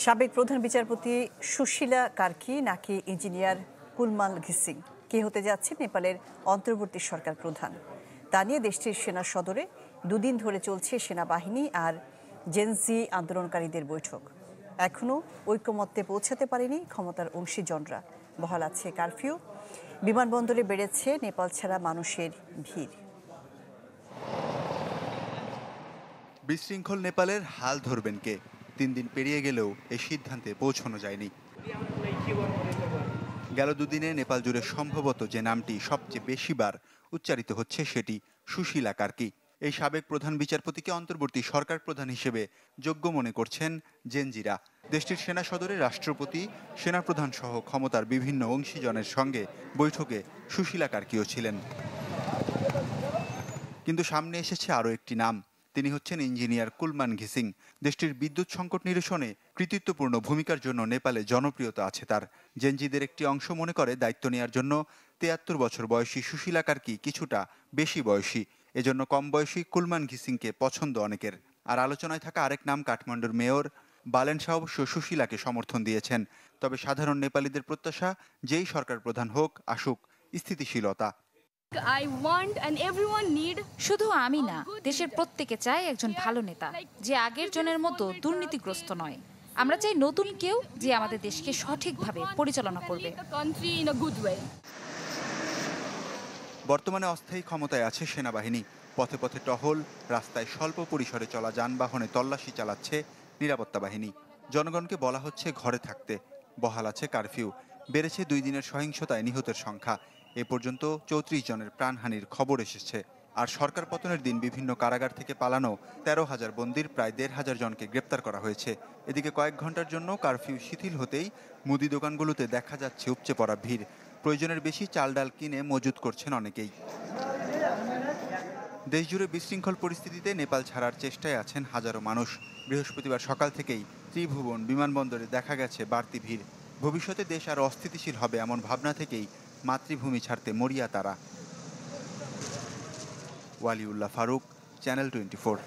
সাবেক প্রধান বিচারপতি সুশীলা কার্কি নাকি ইঞ্জিনিয়ার কুলমাল ঘিসিং কে হতে যাচ্ছে নেপালের অন্তর্বর্তী সরকার প্রধান তা নিয়ে দেশটির সেনা সদরে দুদিন ধরে চলছে সেনাবাহিনী আর জেনজি আন্দোলনকারীদের বৈঠক। এখনও ঐকমত্যে পৌঁছাতে পারেনি ক্ষমতার অংশীজনরা। বহাল আছে কারফিউ, বিমানবন্দরে বেড়েছে নেপাল ছাড়া মানুষের ভিড়। বিশৃঙ্খল নেপালের হাল ধরবেন কে? 3 দিন পেরিয়ে গেলেও এই সিদ্ধান্তে পৌঁছানো যায়নি। গেল দুদিনে নেপাল জুড়ে সম্ভবত যে নামটি সবচেয়ে বেশিবার উচ্চারিত হচ্ছে সেটি সুশীলা কার্কি। এই সাবেক প্রধান বিচারপতিকে অন্তর্বর্তী সরকার প্রধান হিসেবে যোগ্য মনে করছেন জেনজিরা। দেশটির সেনা সদরে রাষ্ট্রপতি, সেনাপ্রধান সহ ক্ষমতার বিভিন্ন অংশীজনের সঙ্গে বৈঠকে সুশীলা কার্কিও ছিলেন। কিন্তু সামনে এসেছে আরও একটি নাম। তিনি হচ্ছেন ইঞ্জিনিয়ার কুলমান ঘিসিং। দেশটির বিদ্যুৎ সংকট নিরসনে কৃতিত্বপূর্ণ ভূমিকার জন্য নেপালে জনপ্রিয়তা আছে তার। জেনজিদের একটি অংশ মনে করে দায়িত্ব নেওয়ার জন্য ৭৩ বছর বয়সী সুশীলা কার্কি কিছুটা বেশি বয়সী। এজন্য কম বয়সী কুলমান ঘিসিংকে পছন্দ অনেকের। আর আলোচনায় থাকা আরেক নাম কাঠমান্ডুর মেয়র বালেন শাহ অবশ্য সুশীলাকে সমর্থন দিয়েছেন। তবে সাধারণ নেপালিদের প্রত্যাশা, যেই সরকার প্রধান হোক আসুক স্থিতিশীলতা। শুধু আমি না, দেশের প্রত্যেকে চায় একজন ভালো নেতা যে আগের জনের মতো দুর্নীতিগ্রস্ত নয়। আমরা চাই নতুন কেউ যে আমাদের দেশকে সঠিকভাবে পরিচালনা করবে। বর্তমানে অস্থায়ী ক্ষমতায় আছে সেনাবাহিনী। পথে পথে টহল, রাস্তায় স্বল্প পরিসরে চলা যানবাহনে তল্লাশি চালাচ্ছে নিরাপত্তা বাহিনী। জনগণকে বলা হচ্ছে ঘরে থাকতে। বহাল আছে কারফিউ। বেড়েছে 2 দিনের সহিংসতায় নিহতের সংখ্যা। এ পর্যন্ত 34 জনের প্রাণহানির খবর এসেছে। আর সরকার পতনের দিন বিভিন্ন কারাগার থেকে পালানো 13,000 বন্দির প্রায় 1,500 জনকে গ্রেপ্তার করা হয়েছে। এদিকে কয়েক ঘন্টার জন্য কারফিউ শিথিল হতেই মুদি দোকানগুলোতে দেখা যাচ্ছে উপচে পড়া ভিড়। প্রয়োজনের বেশি চাল ডাল কিনে মজুত করছেন অনেকেই। দেশজুড়ে বিশৃঙ্খল পরিস্থিতিতে নেপাল ছাড়ার চেষ্টায় আছেন হাজারো মানুষ। বৃহস্পতিবার সকাল থেকেই ত্রিভুবন বিমানবন্দরে দেখা গেছে বাড়তি ভিড়। ভবিষ্যতে দেশ আরও অস্থিতিশীল হবে এমন ভাবনা থেকেই মাতৃভূমি ছাড়তে মরিয়া তারা। ওয়ালিউল্লাহ ফারুক, চ্যানেল 24।